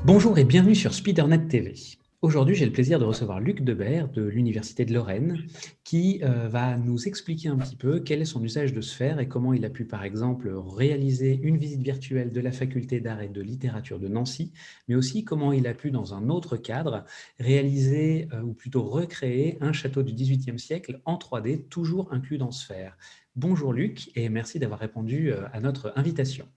Bonjour et bienvenue sur SpiderNet TV. Aujourd'hui, j'ai le plaisir de recevoir Luc Debert de l'Université de Lorraine qui va nous expliquer un petit peu quel est son usage de Sphère et comment il a pu, par exemple, réaliser une visite virtuelle de la faculté d'art et de littérature de Nancy, mais aussi comment il a pu, dans un autre cadre, réaliser ou plutôt recréer un château du XVIIIe siècle en 3D, toujours inclus dans Sphère. Bonjour Luc et merci d'avoir répondu à notre invitation.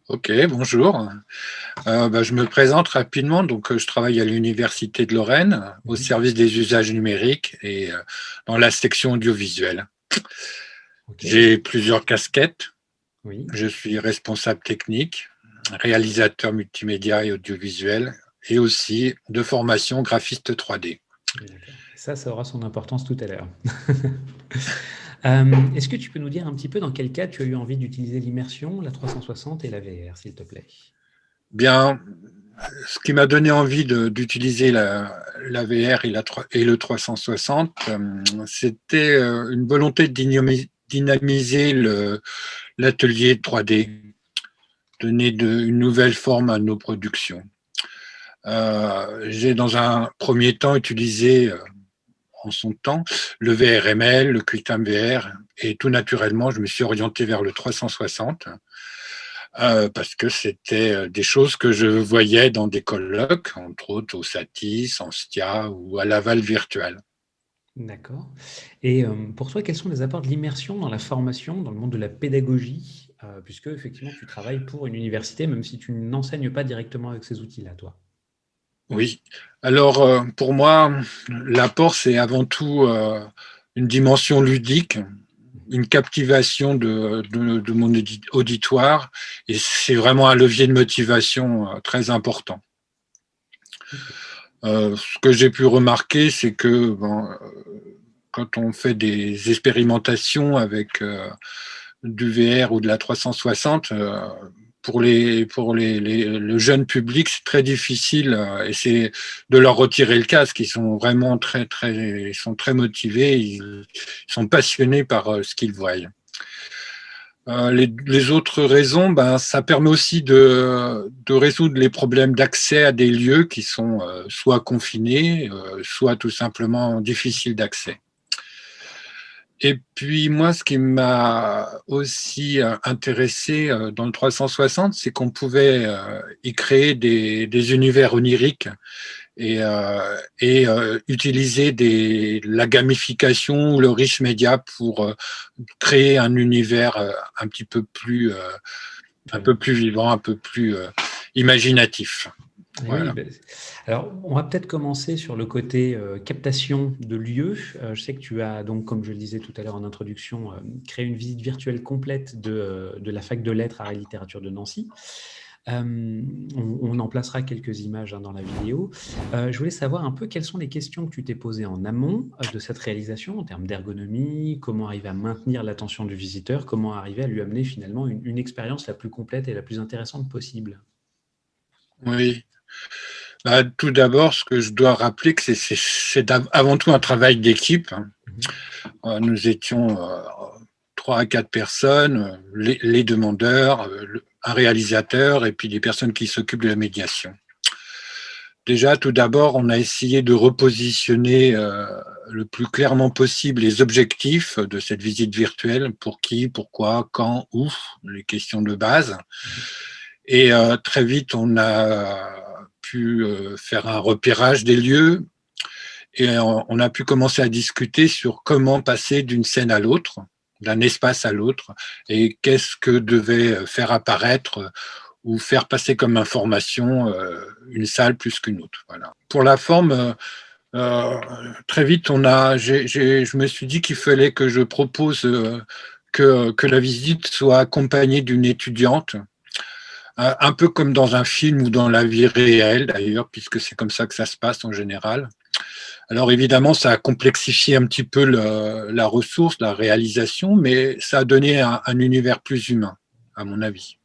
Ok, bonjour. Je me présente rapidement. Je travaille à l'Université de Lorraine au Mhm. service des usages numériques et dans la section audiovisuelle. Ok, J'ai plusieurs casquettes. oui. Je suis responsable technique, réalisateur multimédia et audiovisuel et aussi de formation graphiste 3D. D'accord. Et ça aura son importance tout à l'heure. Est-ce que tu peux nous dire un petit peu dans quel cas tu as eu envie d'utiliser l'immersion, la 360 et la VR, s'il te plaît? Bien, ce qui m'a donné envie d'utiliser la VR et le 360, c'était une volonté de dynamiser l'atelier 3D, donner une nouvelle forme à nos productions. J'ai dans un premier temps utilisé en son temps le VRML, le QuickTime VR, et tout naturellement, je me suis orienté vers le 360 parce que c'était des choses que je voyais dans des colloques, entre autres au Satis, en STIA ou à Laval Virtual. D'accord. Et pour toi, quels sont les apports de l'immersion dans la formation, dans le monde de la pédagogie? Puisque effectivement, tu travailles pour une université, même si tu n'enseignes pas directement avec ces outils-là, toi. Oui. Alors, pour moi, l'apport, c'est avant tout une dimension ludique, Mhm. une captivation de mon auditoire, et c'est vraiment un levier de motivation très important. Ok. Ce que j'ai pu remarquer, c'est que quand on fait des expérimentations avec du VR ou de la 360, le jeune public, c'est très difficile et c'est de leur retirer le casque. Ils sont vraiment ils sont très motivés, ils sont passionnés par ce qu'ils voient. Les autres raisons, ça permet aussi de résoudre les problèmes d'accès à des lieux qui sont soit confinés, soit tout simplement difficiles d'accès. Et puis moi, ce qui m'a aussi intéressé dans le 360, c'est qu'on pouvait y créer des univers oniriques et utiliser la gamification ou le rich media pour créer un univers un Très peu plus vivant, un peu plus imaginatif. Et oui, Voilà. beh, alors on va peut-être commencer sur le côté, captation de lieux. Je sais que tu as donc, comme je le disais tout à l'heure en introduction, créé une visite virtuelle complète de la fac de lettres, arts et littérature de Nancy. On en placera quelques images, hein, dans la vidéo. Je voulais savoir un peu quelles sont les questions que tu t'es posées en amont, de cette réalisation en termes d'ergonomie, comment arriver à maintenir l'attention du visiteur, comment arriver à lui amener finalement une expérience la plus complète et la plus intéressante possible? Oui. Tout d'abord, ce que je dois rappeler, que c'est avant tout un travail d'équipe. Mmh. Nous étions 3 à 4 personnes, les demandeurs, un réalisateur et puis des personnes qui s'occupent de la médiation. Déjà, tout d'abord, on a essayé de repositionner le plus clairement possible les objectifs de cette visite virtuelle, pour qui, pourquoi, quand, où, les questions de base. Mmh. Et très vite, on a pu faire un repérage des lieux et on a pu commencer à discuter sur comment passer d'une scène à l'autre, d'un espace à l'autre, et qu'est-ce que devait faire apparaître ou faire passer comme information une salle plus qu'une autre. Voilà. Pour la forme, très vite, je me suis dit qu'il fallait que je propose que la visite soit accompagnée d'une étudiante, un peu comme dans un film ou dans la vie réelle d'ailleurs, puisque c'est comme ça que ça se passe en général. Alors évidemment, ça a complexifié un petit peu la ressource, la réalisation, mais ça a donné un univers plus humain, à mon avis.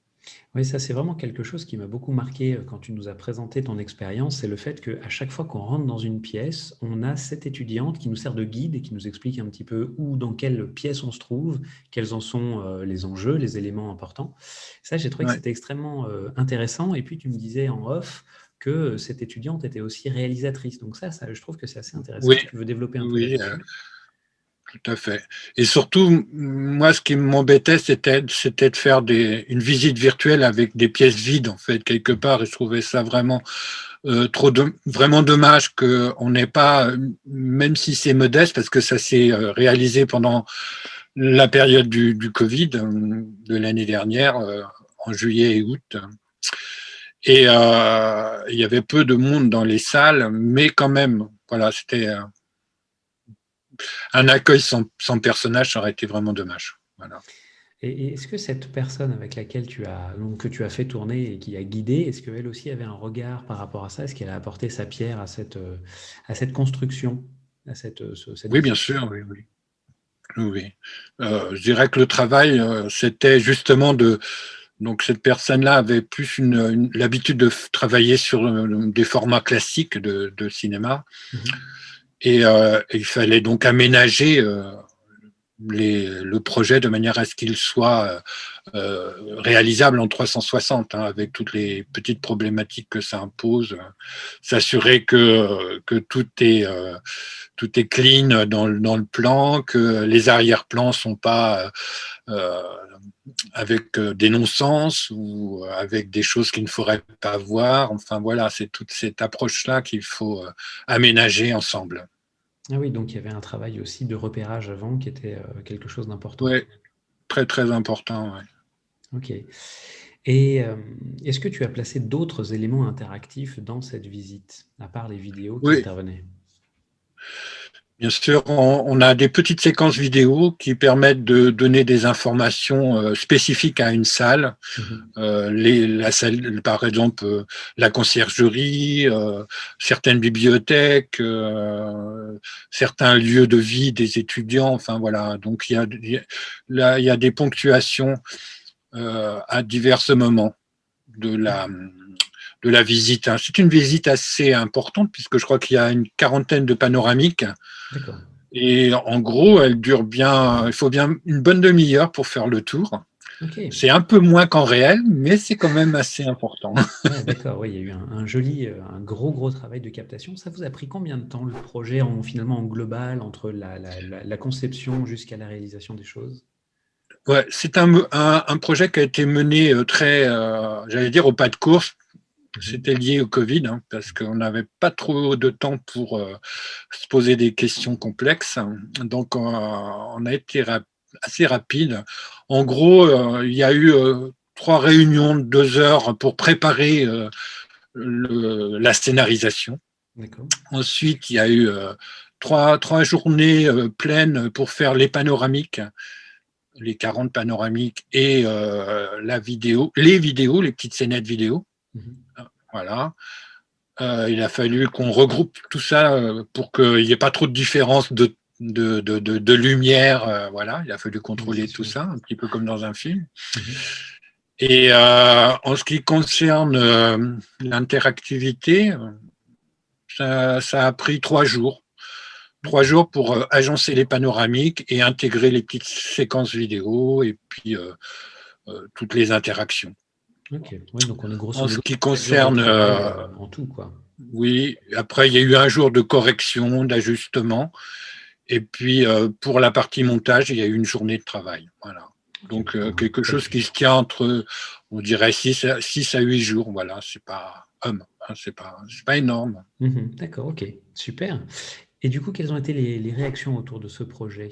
Oui, ça, c'est vraiment quelque chose qui m'a beaucoup marqué quand tu nous as présenté ton expérience. C'est le fait qu'à chaque fois qu'on rentre dans une pièce, on a cette étudiante qui nous sert de guide et qui nous explique un petit peu où, dans quelle pièce on se trouve, quels en sont les enjeux, les éléments importants. Ça, j'ai trouvé que Ouais. c'était extrêmement intéressant. Et puis, tu me disais en off que cette étudiante était aussi réalisatrice. Donc ça, je trouve que c'est assez intéressant. Oui, Si tu veux développer un peu oui, là-dessus. tout à fait. Et surtout, moi, ce qui m'embêtait, c'était de faire une visite virtuelle avec des pièces vides, en fait, quelque part. Et je trouvais ça vraiment vraiment dommage qu'on n'ait pas, même si c'est modeste, parce que ça s'est réalisé pendant la période du Covid de l'année dernière, en juillet et août. Et il y avait peu de monde dans les salles, mais quand même, voilà, c'était un accueil sans personnage, ça aurait été vraiment dommage. Voilà. Et est-ce que cette personne avec laquelle que tu as fait tourner et qui a guidé, est-ce qu'elle aussi avait un regard par rapport à ça? Est-ce qu'elle a apporté sa pierre à cette construction, à cette Oui, bien visite? sûr, oui, oui. Oui. Je dirais que le travail, c'était justement de. Donc, cette personne-là avait plus l'habitude de travailler sur des formats classiques de cinéma. Mhm. Et il fallait donc aménager le projet de manière à ce qu'il soit réalisable en 360, hein, avec toutes les petites problématiques que ça impose, s'assurer que tout est clean dans le plan, que les arrière-plans sont pas euh, avec des non-sens ou avec des choses qu'il ne faudrait pas voir. Enfin voilà, c'est toute cette approche-là qu'il faut aménager ensemble. Ah oui, donc il y avait un travail aussi de repérage avant qui était quelque chose d'important. Oui, très très important. Ouais. Ok. Et est-ce que tu as placé d'autres éléments interactifs dans cette visite, à part les vidéos qui Oui, intervenaient? bien sûr, on a des petites séquences vidéo qui permettent de donner des informations spécifiques à une salle. Mhm. La salle, par exemple, la conciergerie, certaines bibliothèques, certains lieux de vie des étudiants. Enfin voilà, donc là, il y a des ponctuations à divers moments de de la visite. Hein. C'est une visite assez importante puisque je crois qu'il y a une quarantaine de panoramiques. D'accord. Et en gros, elle dure bien, il faut bien une bonne demi-heure pour faire le tour. Ok. C'est un peu moins qu'en réel, mais c'est quand même assez important. Ouais, d'accord, oui, il y a eu un joli, un gros travail de captation. Ça vous a pris combien de temps le projet finalement en global, entre la conception jusqu'à la réalisation des choses? Ouais, c'est un projet qui a été mené très, j'allais dire, au pas de course. Mhm. C'était lié au Covid, hein, parce qu'on n'avait pas trop de temps pour se poser des questions complexes. Donc, on a été assez rapide. En gros, il y a eu 3 réunions de 2 heures pour préparer la scénarisation. D'accord. Ensuite, il y a eu trois journées pleines pour faire les panoramiques, les 40 panoramiques et les vidéos, les petites scénettes vidéo. Mhm. Voilà. Il a fallu qu'on regroupe tout ça pour qu'il n'y ait pas trop de différence de lumière. Voilà, il a fallu Oui, c'est contrôler tout sûr. ça, un petit peu comme dans un film. Mhm. Et en ce qui concerne l'interactivité, ça a pris 3 jours. Trois D'accord. jours pour agencer les panoramiques et intégrer les petites séquences vidéo et puis toutes les interactions. Ok. Oui, donc on est grosso En ce modo qui 7 jours de concerne, travail en tout, quoi. oui, après il y a eu un jour de correction, d'ajustement, et puis pour la partie montage, il y a eu une journée de travail. Voilà. Ok, Donc donc quelque chose qui se quelques... tient entre, on dirait, 6 à 8 jours. Voilà, c'est pas homme, hein, c'est pas énorme. Mhm. D'accord, ok, super. Et du coup, quelles ont été les réactions autour de ce projet?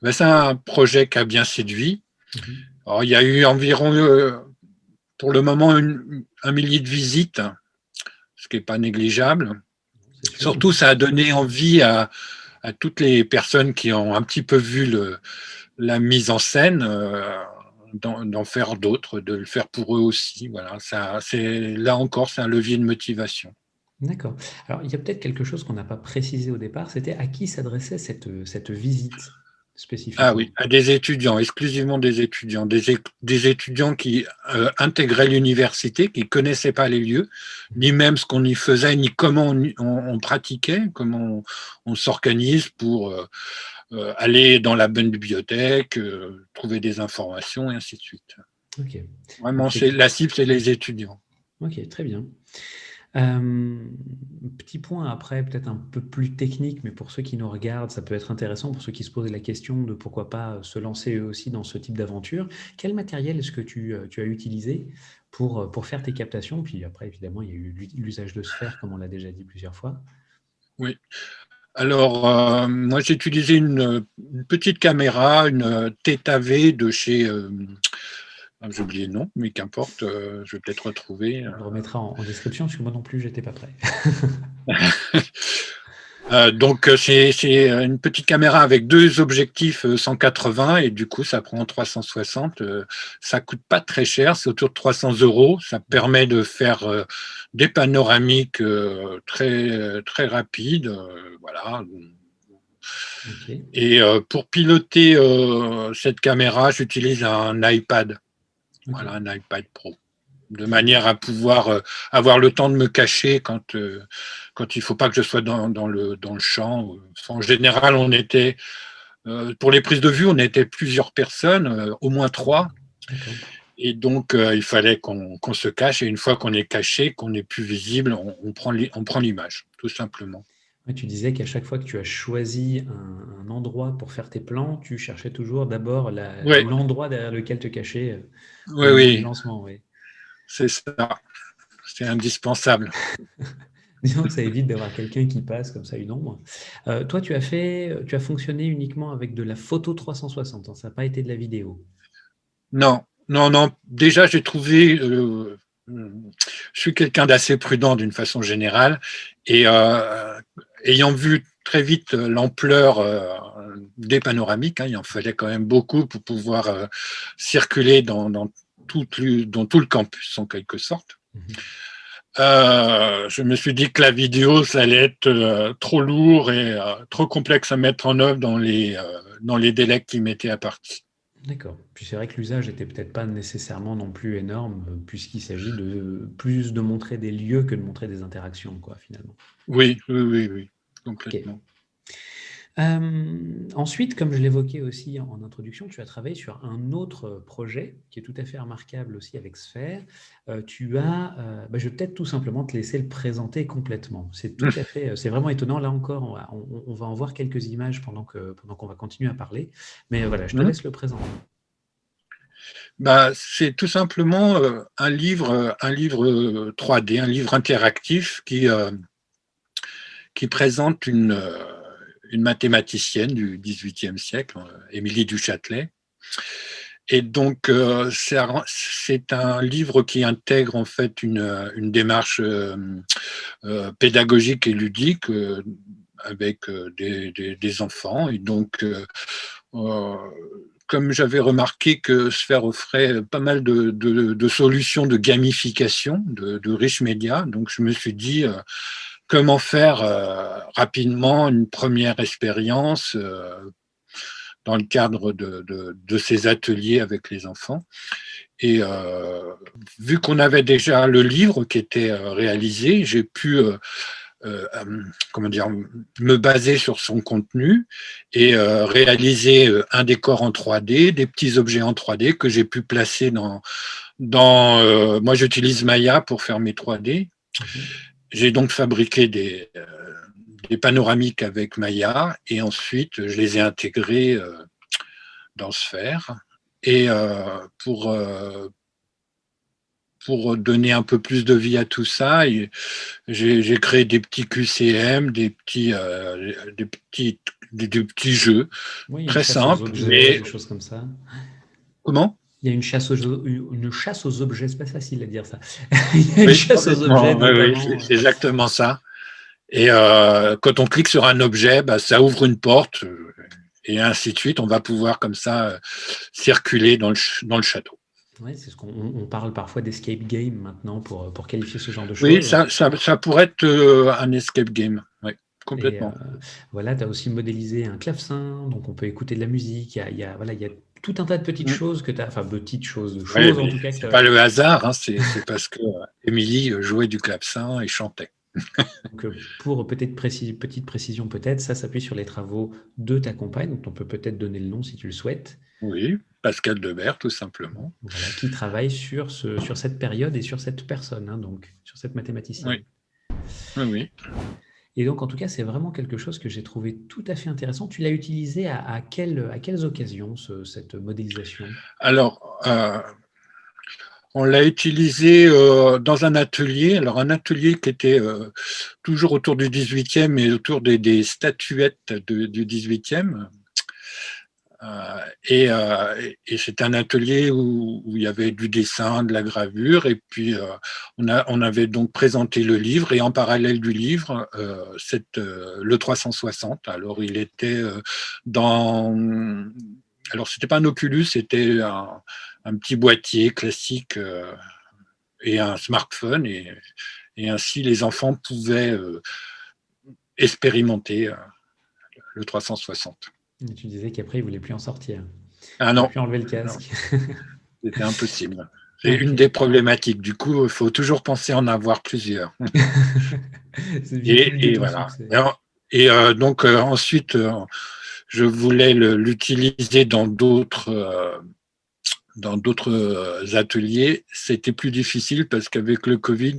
Ben, c'est un projet qui a bien séduit. Mhm. Alors, il y a eu environ, pour le moment, 1 millier de visites, ce qui n'est pas négligeable. C'est sûr. Surtout, ça a donné envie à toutes les personnes qui ont un petit peu vu la mise en scène d'en faire d'autres, de le faire pour eux aussi. Voilà, là encore, c'est un levier de motivation. D'accord. Alors, il y a peut-être quelque chose qu'on n'a pas précisé au départ, c'était à qui s'adressait cette visite? Ah oui, spécifiquement? à des étudiants, exclusivement des étudiants qui intégraient l'université, qui ne connaissaient pas les lieux, ni même ce qu'on y faisait, ni comment on pratiquait, comment on s'organise pour aller dans la bonne bibliothèque, trouver des informations, et ainsi de suite. Ok. Donc Vraiment, c'est la cible, c'est les étudiants. ok, très bien. Euh, Petit point après, peut-être un peu plus technique, mais pour ceux qui nous regardent, ça peut être intéressant pour ceux qui se posent la question de pourquoi pas se lancer eux aussi dans ce type d'aventure. Quel matériel est-ce que tu as utilisé pour faire tes captations? Puis après, évidemment, il y a eu l'usage de sphère, comme on l'a déjà dit plusieurs fois. Oui. Alors, moi, j'ai utilisé une petite caméra, une TETAV de chez, j'ai oublié le nom, mais qu'importe, je vais peut-être retrouver. On le remettra en description, parce que moi non plus, j'étais pas prêt. Donc, c'est une petite caméra avec deux objectifs 180 et du coup, ça prend 360. Ça coûte pas très cher, c'est autour de 300 euros. Ça permet de faire des panoramiques très, très rapides. Voilà. Ok, Et pour piloter cette caméra, j'utilise un iPad. ok. Voilà, un iPad Pro, de manière à pouvoir avoir le temps de me cacher quand il ne faut pas que je sois dans le champ. En général, pour les prises de vue, on était plusieurs personnes, au moins trois, D'accord. et donc il fallait qu'on se cache, et une fois qu'on est caché, qu'on n'est plus visible, on prend l'image, tout simplement. Ouais, tu disais qu'à chaque fois que tu as choisi un endroit pour faire tes plans, tu cherchais toujours d'abord Oui, l'endroit derrière lequel te cacher au oui, moment du oui, lancement. Oui. c'est ça, c'est indispensable. Disons que ça évite d'avoir quelqu'un qui passe comme ça, une ombre. Toi, tu as fonctionné uniquement avec de la photo 360, hein, ça n'a pas été de la vidéo. Non, non, non. Déjà, j'ai trouvé. Je suis quelqu'un d'assez prudent d'une façon générale, et ayant vu très vite l'ampleur des panoramiques, hein, il en fallait quand même beaucoup pour pouvoir circuler dans tout le campus en quelque sorte. Mhm. Je me suis dit que la vidéo, ça allait être trop lourd et trop complexe à mettre en œuvre dans les délais qui m'étaient impartis. D'accord. Puis c'est vrai que l'usage était peut-être pas nécessairement non plus énorme, puisqu'il s'agit de plus de montrer des lieux que de montrer des interactions, quoi, finalement. Oui, oui, oui, oui, Ok. complètement. Ensuite, comme je l'évoquais aussi en introduction, tu as travaillé sur un autre projet qui est tout à fait remarquable aussi avec Sphère. Je vais peut-être tout simplement te laisser le présenter complètement. C'est tout à fait, c'est vraiment étonnant. Là encore, on va en voir quelques images pendant qu'on va continuer à parler. Mais voilà, je te laisse le présenter. Bah, c'est tout simplement un livre 3D, un livre interactif qui présente une mathématicienne du XVIIIe siècle, Émilie du Châtelet. Et donc, c'est un livre qui intègre en fait une démarche pédagogique et ludique avec des enfants. Et donc, euh, comme j'avais remarqué que Sphère offrait pas mal de solutions de gamification, de riches médias, donc je me suis dit comment faire rapidement une première expérience dans le cadre de ces ateliers avec les enfants. Et vu qu'on avait déjà le livre qui était réalisé, j'ai pu comment dire, me baser sur son contenu et réaliser un décor en 3D, des petits objets en 3D que j'ai pu placer moi, j'utilise Maya pour faire mes 3D. Mhm. J'ai donc fabriqué des panoramiques avec Maya et ensuite je les ai intégrés dans Sphère. Et pour donner un peu plus de vie à tout ça, j'ai créé des petits QCM, des petits jeux Oui, une très chasse aux simples, objets, mais des choses comme ça. comment? Il y a une chasse aux objets, c'est pas facile à dire ça. Il y a une Oui, chasse aux objets complètement. Oui, oui, notamment. c'est exactement ça. Et quand on clique sur un objet, bah, ça ouvre une porte et ainsi de suite. On va pouvoir comme ça circuler dans le château. Ouais, c'est ce qu'on parle parfois d'escape game maintenant pour qualifier ce genre de Oui, choses. ça pourrait être un escape game. Oui. Et complètement. voilà, tu as aussi modélisé un clavecin, donc on peut écouter de la musique. Voilà, il y a tout un tas de petites Mm. choses que tu as, enfin petites choses, de Ouais, choses en mais tout cas que tu c'est as. pas le hasard, hein, c'est parce que Émilie jouait du clavecin et chantait. Donc, pour petite précision peut-être, ça s'appuie sur les travaux de ta compagne, donc on peut peut-être donner le nom si tu le souhaites, Oui, Pascal Debert, tout simplement. voilà, qui travaille sur cette période et sur cette personne, hein, donc sur cette mathématicienne. Oui, oui, oui. Et donc, en tout cas, c'est vraiment quelque chose que j'ai trouvé tout à fait intéressant. Tu l'as utilisé à quelles occasions, cette modélisation? Alors, on l'a utilisé dans un atelier. Alors, un atelier qui était toujours autour du 18e et autour des statuettes du 18e. Et c'est un atelier où il y avait du dessin, de la gravure, et puis on avait donc présenté le livre, et en parallèle du livre, le 360. Alors il était dans... Alors c'était pas un Oculus, c'était un petit boîtier classique et un smartphone, et ainsi les enfants pouvaient expérimenter le 360. Et tu disais qu'après, il voulait plus en sortir. Ah Il voulait non, plus enlever le non. casque. C'était impossible. C'est une OK. des problématiques. Du coup, il faut toujours penser en avoir plusieurs. C'est vite une de Et ton voilà. succès. Donc ensuite, je voulais l'utiliser dans d'autres ateliers. C'était plus difficile parce qu'avec le Covid,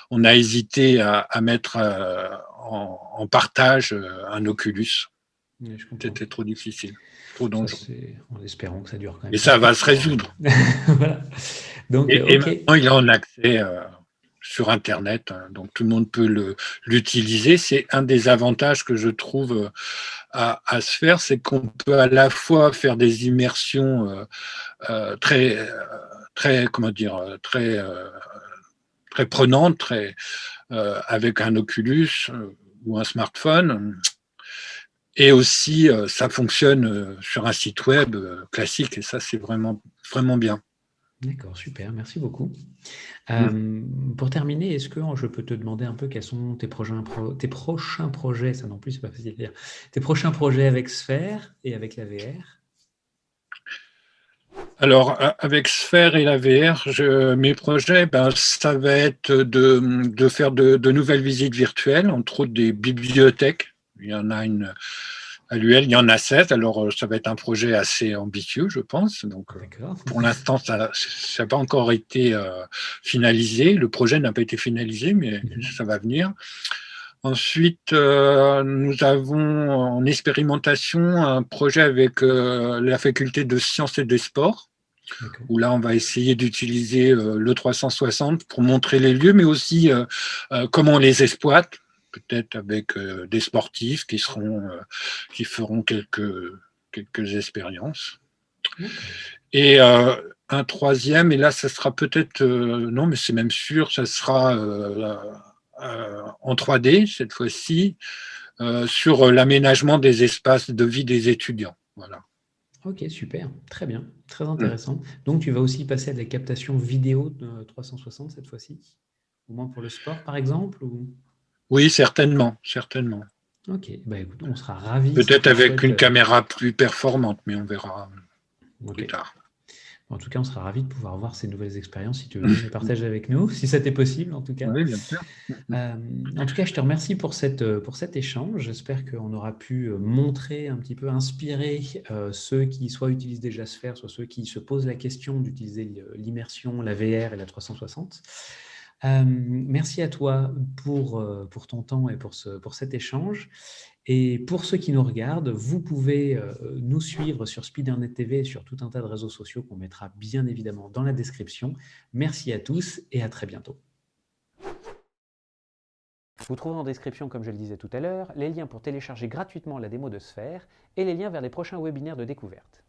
on a hésité à mettre en partage un Oculus. Ouais, je comprends. C'était trop difficile, trop Ça, dangereux. c'est en espérant que ça dure quand Et même ça quelques va se temps. résoudre. Voilà. Donc, Et OK. maintenant, il est en accès sur Internet, hein, donc tout le monde peut l'utiliser. C'est un des avantages que je trouve à se faire, c'est qu'on peut à la fois faire des immersions très, très, comment dire, très prenantes, avec un Oculus ou un smartphone. Et aussi, ça fonctionne sur un site web classique, et ça, c'est vraiment, vraiment bien. D'accord, super, merci beaucoup. Mm. Pour terminer, est-ce que je peux te demander un peu quels sont tes prochains projets, ça non plus, c'est pas facile à dire, tes prochains projets avec Sphère et avec la VR? Alors, avec Sphère et la VR, mes projets, ben, ça va être de faire de nouvelles visites virtuelles, entre autres des bibliothèques. Il y en a une à l'UL, il y en a 7. Alors, ça va être un projet assez ambitieux, je pense. Donc, D'accord. pour l'instant, ça n'a pas encore été finalisé. Le projet n'a pas été finalisé, mais Mhm. ça va venir. Ensuite, nous avons en expérimentation un projet avec la faculté de sciences et des sports, D'accord. où là, on va essayer d'utiliser le 360 pour montrer les lieux, mais aussi comment on les exploite, peut-être avec des sportifs qui feront quelques expériences. D'accord. Et un troisième, et là, ça sera peut-être, non, mais c'est même sûr, ça sera en 3D cette fois-ci, sur l'aménagement des espaces de vie des étudiants. Voilà. Ok, super, très bien, très Mm. intéressant. Donc tu vas aussi passer à des captations vidéo de 360 cette fois-ci, au moins pour le sport par exemple ou... Oui, certainement, certainement. Ok, bah écoute, on sera ravis si Peut-être tu avec souhaites. une caméra plus performante, mais on verra Ok. plus tard. En tout cas, on sera ravis de pouvoir voir ces nouvelles expériences si tu veux bien les partager avec nous, si ça t'est possible en tout cas. Oui, bien sûr. Euh, En tout cas, je te remercie pour cet échange. J'espère qu'on aura pu montrer un petit peu, inspirer ceux qui soit utilisent déjà Sphère, soit ceux qui se posent la question d'utiliser l'immersion, la VR et la 360. Merci à toi pour ton temps et pour cet échange. Et pour ceux qui nous regardent, vous pouvez nous suivre sur Spidernet TV et sur tout un tas de réseaux sociaux qu'on mettra bien évidemment dans la description. Merci à tous et à très bientôt. Vous trouverez en description, comme je le disais tout à l'heure, les liens pour télécharger gratuitement la démo de Sphère et les liens vers les prochains webinaires de découverte.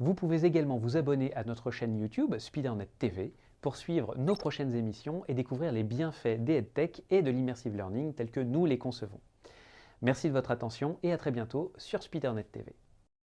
Vous pouvez également vous abonner à notre chaîne YouTube Spidernet TV pour suivre nos prochaines émissions et découvrir les bienfaits des EdTech et de l'immersive learning tels que nous les concevons. Merci de votre attention et à très bientôt sur Spidernet TV.